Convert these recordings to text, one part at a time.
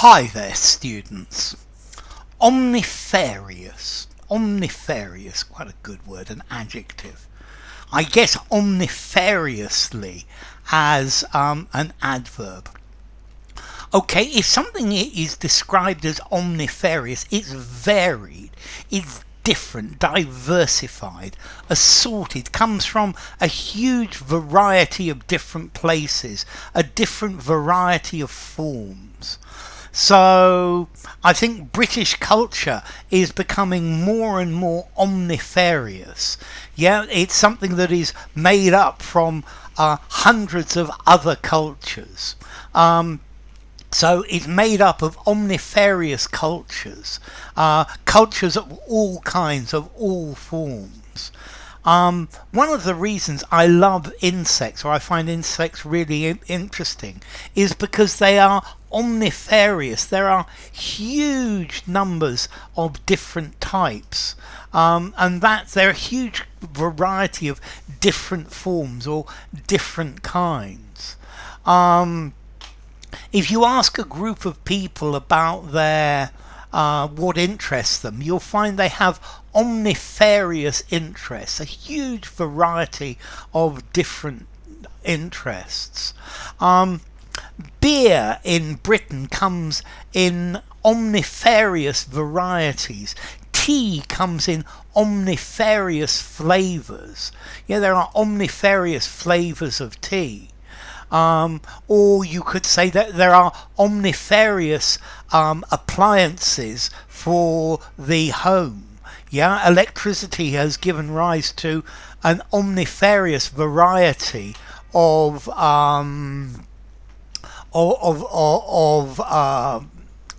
Hi there, students. Omnifarious. Omnifarious, quite a good word, an adjective. I guess omnifariously as an adverb. Okay, if something is described as omnifarious, it's varied, it's different, diversified, assorted, comes from a huge variety of different places, a different variety of forms. So I think British culture is becoming more and more omnifarious. Yeah, it's something that is made up from hundreds of other cultures. So it's made up of omnifarious cultures, cultures of all kinds, of all forms. One of the reasons I love insects, or I find insects really interesting, is because they are omnifarious. There are huge numbers of different types, and that there are a huge variety of different forms or different kinds. If you ask a group of people about their what interests them, you'll find they have omnifarious interests, a huge variety of different interests. Beer in Britain comes in omnifarious varieties. Tea comes in omnifarious flavours. Yeah, there are omnifarious flavours of tea. Or you could say that there are omnifarious appliances for the home. Yeah, electricity has given rise to an omnifarious variety of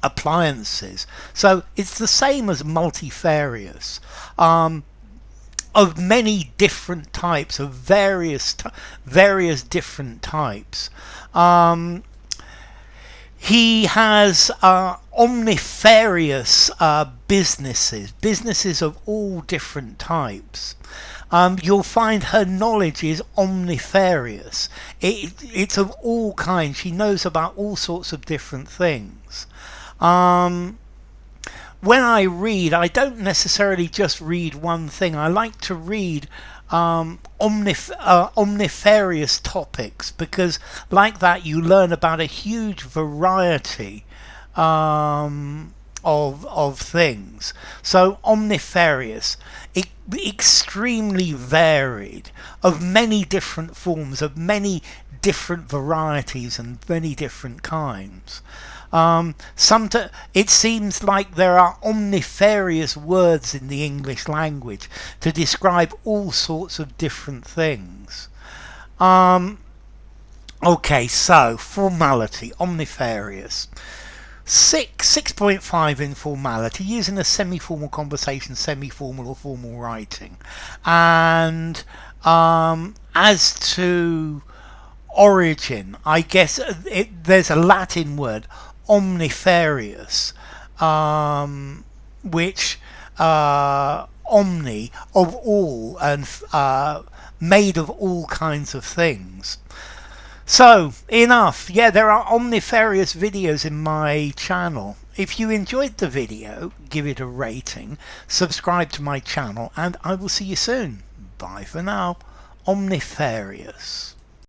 appliances. So it's the same as multifarious. Of many different types, of various different types. He has omnifarious businesses of all different types. You'll find her knowledge is omnifarious. It's of all kinds. She knows about all sorts of different things. When I read, I don't necessarily just read one thing. I like to read omnifarious topics, because like that you learn about a huge variety of things. So omnifarious, extremely varied, of many different forms, of many different varieties and many different kinds. It seems like there are omnifarious words in the English language to describe all sorts of different things. Okay, so formality, omnifarious. 6.5 informality, using a semi-formal conversation, semi-formal or formal writing. And as to origin, I guess there's a Latin word, omnifarious, which omni, of all, and made of all kinds of things. So enough. Yeah, there are omnifarious videos in my channel. If you enjoyed the video, give it a rating, subscribe to my channel, and I will see you soon. Bye for now. Omnifarious.